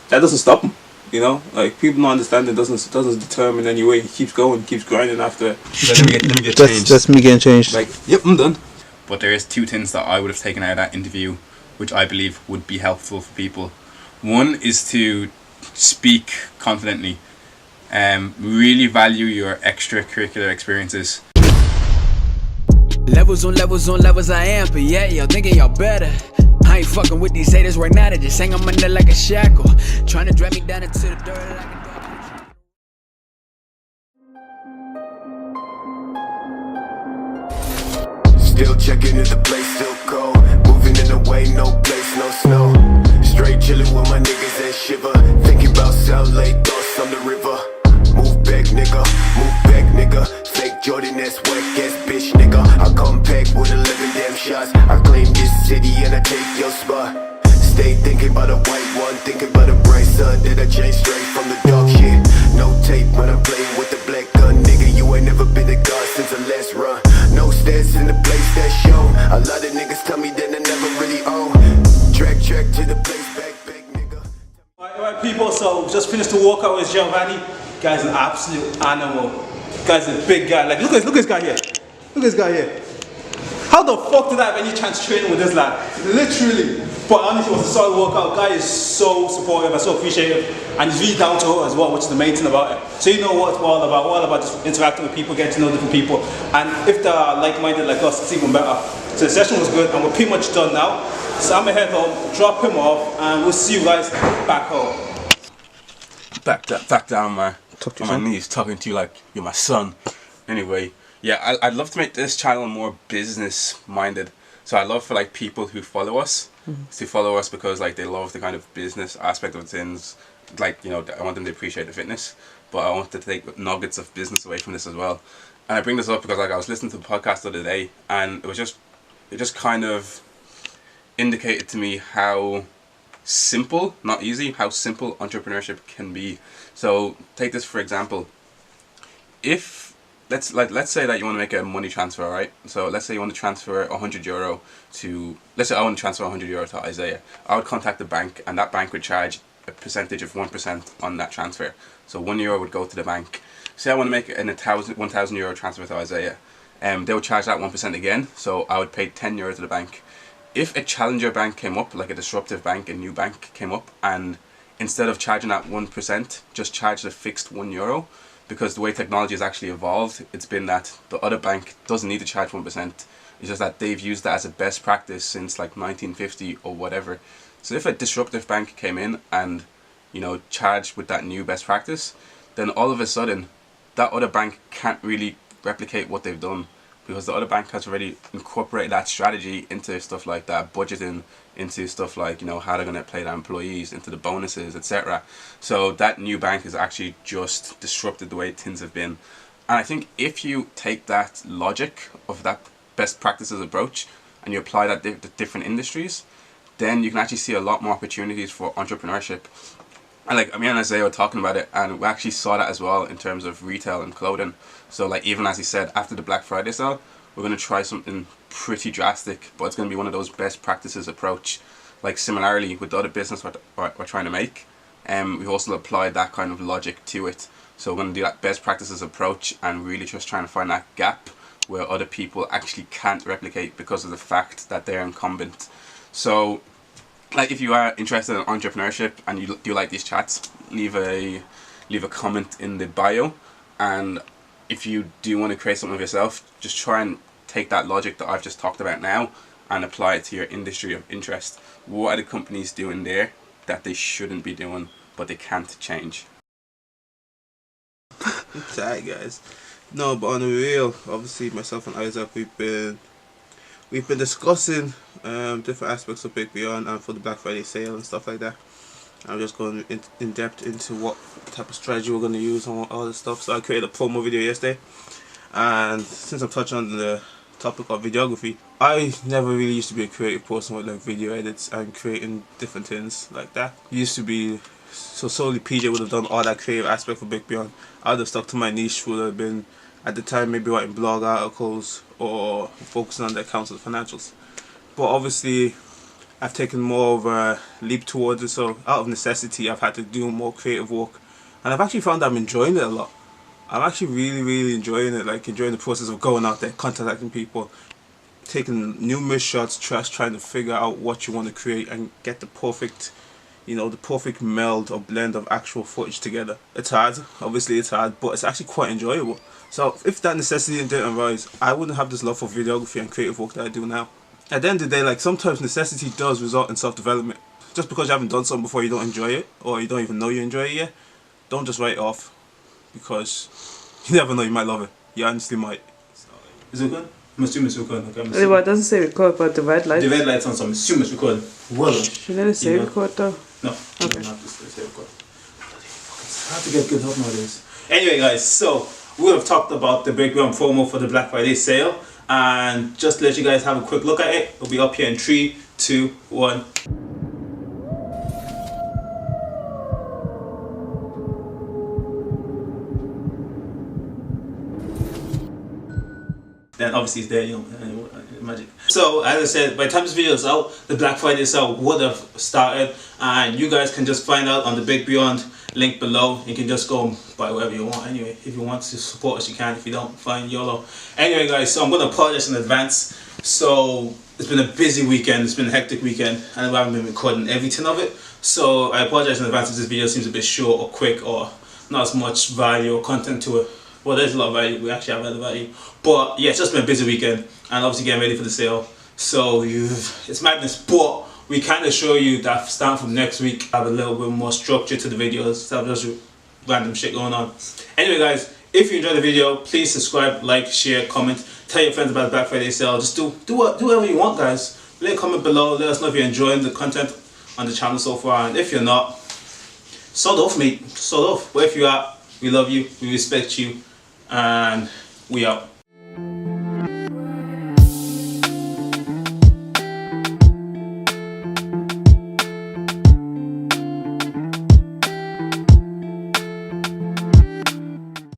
that doesn't stop him. You know, like people don't understand it doesn't determine any way. He keeps going, keeps grinding after. Let me get changed. That's me getting changed. Like, yep, I'm done. But there is two things that I would have taken out of that interview, which I believe would be helpful for people. One is to speak confidently. Really value your extracurricular experiences. Levels on levels on levels I am, but yeah, y'all thinking y'all better. I ain't fucking with these haters right now, they just hang on my neck like a shackle. Trying to drag me down into the dirt like a dog. Still checking if the place still cold. Moving in the way, no place, no snow. Straight chilling with my niggas and shiver. Thinking about South Lake, thoughts on the river. Move back, nigga, move back, nigga. Fake Jordan, that's whack ass bitch, nigga. I come back with 11 damn shots. I claim this city and I take your spot. Stay thinking about a white one, thinking about a bright sun that I changed straight from the dark shit. No tape when I'm playing with the black gun, nigga. You ain't never been a god since the last run. No stats in the place that show. A lot of niggas tell me that I never really own. Track to the place, back, nigga. Alright, people. So just finished the workout with Giovanni. Guy's an absolute animal. Guy's a big guy. Like, look at this guy here. Look at this guy here. How the fuck did I have any chance training with this lad? Literally. But honestly, it was a solid workout. Guy is so supportive and so appreciative, and he's really down to earth as well, which is the main thing about it. So you know what it's all about. We're all about just interacting with people, getting to know different people, and if they're like-minded like us, it's even better. So the session was good, and we're pretty much done now. So I'm gonna head home, drop him off, and we'll see you guys back home. Back down, man. On my knees, talking to you like you're my son. Anyway, yeah, I'd love to make this channel more business-minded. So I love for like people who follow us to follow us because like they love the kind of business aspect of things. Like, you know, I want them to appreciate the fitness, but I want to take nuggets of business away from this as well. And I bring this up because like I was listening to the podcast the other day, and it just kind of indicated to me how simple, not easy, how simple entrepreneurship can be. So take this for example. If let's say that you want to make a money transfer, right? So let's say you want to transfer €100 to, let's say I want to transfer €100 to Isaiah. I would contact the bank, and that bank would charge a percentage of 1% on that transfer. So €1 would go to the bank. Say I want to make an €1,000 transfer to Isaiah. They would charge that 1% again. So I would pay €10 to the bank. If a challenger bank came up, like a disruptive bank, a new bank came up, and instead of charging that 1%, just charged a fixed €1, because the way technology has actually evolved, it's been that the other bank doesn't need to charge 1%. It's just that they've used that as a best practice since like 1950 or whatever. So if a disruptive bank came in and, you know, charged with that new best practice, then all of a sudden that other bank can't really replicate what they've done, because the other bank has already incorporated that strategy into stuff like that, budgeting, into stuff like, you know, how they're going to pay their employees, into the bonuses, etc. So that new bank has actually just disrupted the way things have been. And I think if you take that logic of that best practices approach and you apply that to different industries, then you can actually see a lot more opportunities for entrepreneurship. And like, me and Isaiah were talking about it, and we actually saw that as well in terms of retail and clothing. So like, even as he said, after the Black Friday sale, we're going to try something pretty drastic, but it's going to be one of those best practices approach. Like similarly with the other business we're trying to make, we've also applied that kind of logic to it. So we're going to do that best practices approach and really just trying to find that gap where other people actually can't replicate because of the fact that they're incumbent. So like, if you are interested in entrepreneurship and you do like these chats, leave a comment in the bio. And if you do want to create something of yourself, just try and take that logic that I've just talked about now and apply it to your industry of interest. What are the companies doing there that they shouldn't be doing, but they can't change? Alright guys. No, but on the real, obviously myself and Isaac, we've been discussing different aspects of Big Beyond and for the Black Friday sale and stuff like that. I'm just going in depth into what type of strategy we're going to use and all this stuff. So I created a promo video yesterday, and since I'm touching on the topic of videography, I never really used to be a creative person with like video edits and creating different things like that. Used to be, so solely PJ would have done all that creative aspect for Big Beyond. I would have stuck to my niche, would have been at the time maybe writing blog articles or focusing on the accounts of the financials. But obviously I've taken more of a leap towards it. So out of necessity, I've had to do more creative work, and I've actually found I'm enjoying it a lot. I'm actually really enjoying it, like enjoying the process of going out there, contacting people, taking numerous shots, trying to figure out what you want to create and get the perfect, you know, the perfect meld or blend of actual footage together. It's hard, obviously it's hard, but it's actually quite enjoyable. So if that necessity didn't arise, I wouldn't have this love for videography and creative work that I do now. At the end of the day, like, sometimes necessity does result in self-development. Just because you haven't done something before, you don't enjoy it, or you don't even know you enjoy it yet, don't just write it off, because you never know, you might love it. You honestly might. So, is it good? I'm assuming it's recording. Okay, It doesn't say record, but the red lights. The red lights on, so I'm assuming it's recording. Well, you didn't say record though. No, okay. You don't have to say record. It's hard to get good help nowadays. Anyway, guys, so we have talked about the breakdown promo for the Black Friday sale, and just to let you guys have a quick look at it, it'll be up here in 3, 2, 1. Then obviously it's there, you know, magic. So as I said, by the time this video is out, the Black Friday sale would have started, and you guys can just find out on the Big Beyond link below. You can just go and buy whatever you want anyway. If you want to support us, you can. If you don't, fine, YOLO. Anyway guys, so I'm going to apologize in advance. So it's been a busy weekend, it's been a hectic weekend, and I haven't been recording everything of it. So I apologize in advance if this video seems a bit short or quick or not as much value or content to it. Well, there's a lot of value, we actually have a lot of value. But yeah, it's just been a busy weekend, and obviously getting ready for the sale. So it's madness, but we kind of show you that starting from next week, have a little bit more structure to the videos instead of just random shit going on. Anyway guys, if you enjoyed the video, please subscribe, like, share, comment, tell your friends about the Black Friday sale. Just do whatever you want, guys. Leave a comment below, let us know if you're enjoying the content on the channel so far, and if you're not, sod off, mate, sod off. But if you are, we love you, we respect you, and we out.